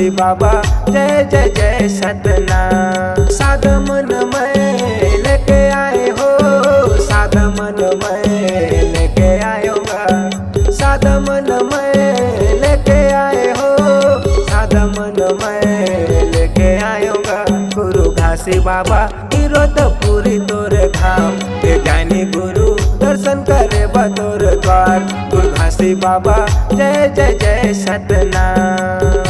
घासी बाबा जय जय जय सतनाम। सादा मन में लेके आए हो, सादा मन में लेके आयोगा, सादा मन में लेके आए हो, सादा मन में लेके आयोगा। गुरु घासी बाबा पूरी तोरे धाम, ये ज्ञानी गुरु दर्शन करे बतोर द्वार। गुरु घासी बाबा जय जय जय सतनाम।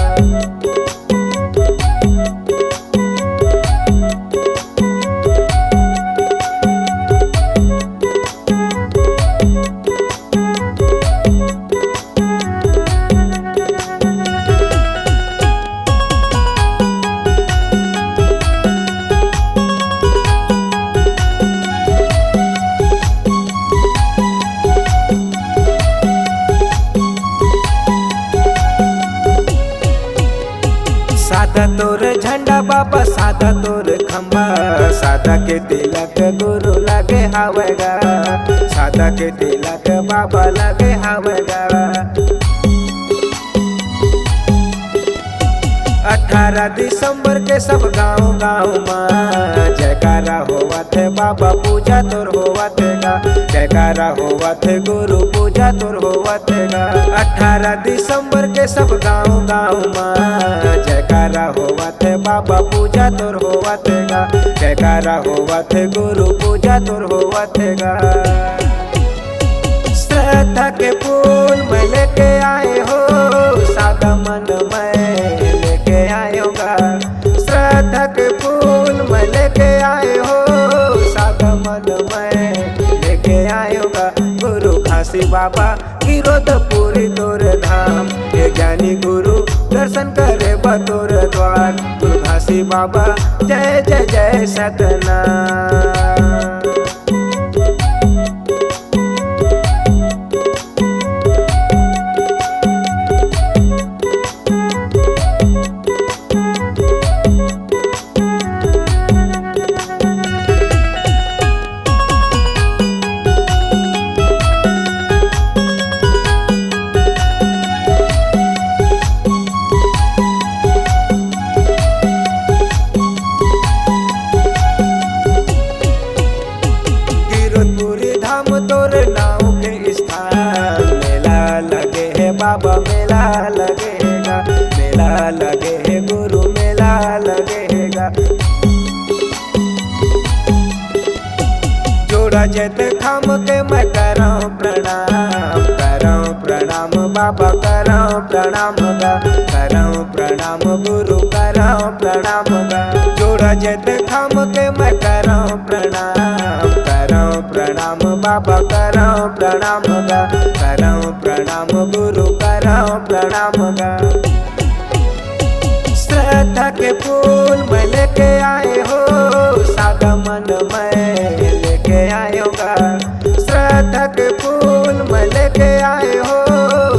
सादा तोर झंडा बाबा, सादा तोर खंबा, सादा के तिलक गुरु लगे हवेगा, सादा के तिलक बाबा लगे हवेगा। 18 दिसंबर के सब गाँव गाँव में जयकारा होवा थे बाबा, पूजा तोर होवा थेगा, जयकारा होवा थे गुरु पूजा तोर होवा थेगा। 18 दिसंबर के सब गाँव गाँव में जयकारा होवा थे बाबा, पूजा तोर होवा थेगा, जयकारा होवा थे गुरु पूजा तोर होवा थेगा। श्रद्धा के फूल में लेके आए हो, सादा मन में लेके आयोगा, श्रद्धा के फूल में लेके आए हो, सादा मन में लेके आयोगा। गुरु घासी बाबा पूरी तोर धाम, ये ज्ञानी गुरु दर्शन करे बतोर द्वार। गुरु घासी बाबा जय जय जय सतनाम। तोर नाव के स्थान मेला लगे है बाबा, मेला लगेगा, मेला लगे है गुरु मेला लगेगा। जोड़ा जैते खाम के मैं कराऊं प्रणाम, कराऊं प्रणाम बाबा, कराऊं प्रणाम गा, कराऊं प्रणाम गुरु, कराऊं प्रणाम गा। जोड़ा जैते खाम के मैं कराऊं प्रणाम, कराऊं प्रणाम बाबा, कराऊं प्रणाम गा, कराऊं प्रणाम गुरु, कराऊं प्रणाम गा। श्रद्धा के फूल में लेके आए हो, सादा मन में लेके आयोगा, श्रद्धा के फूल में लेके आए हो,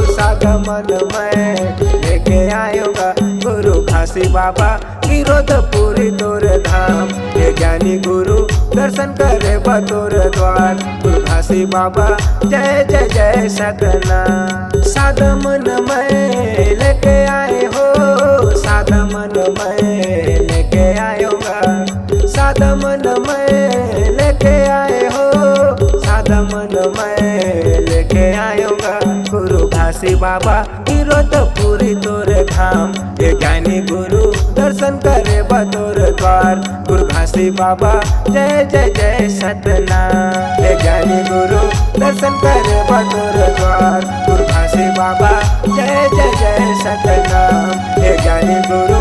सादा मन में लेके आयोगा। गुरु घासी बाबा पूरी तोर धाम, ये ज्ञानी गुरु दर्शन करे बतोर द्वार। गुरु घासी बाबा जय जय जय सतनाम। सादा मन में लेके आए हो, सादा मन में लेके आयोगा, सादा मन में लेके आए हो, सादा मन में लेके आयोगा। गुरु घासी बाबा पूरी तोर धाम, ये ज्ञानी गुरु दर्शन करे बतोर द्वार। गुरु घासी बाबा जय जय जय सतनाम, ये ज्ञानी गुरु दर्शन करे बतोर द्वार। गुरु घासी बाबा जय जय जय सतनाम, ये ज्ञानी गुरु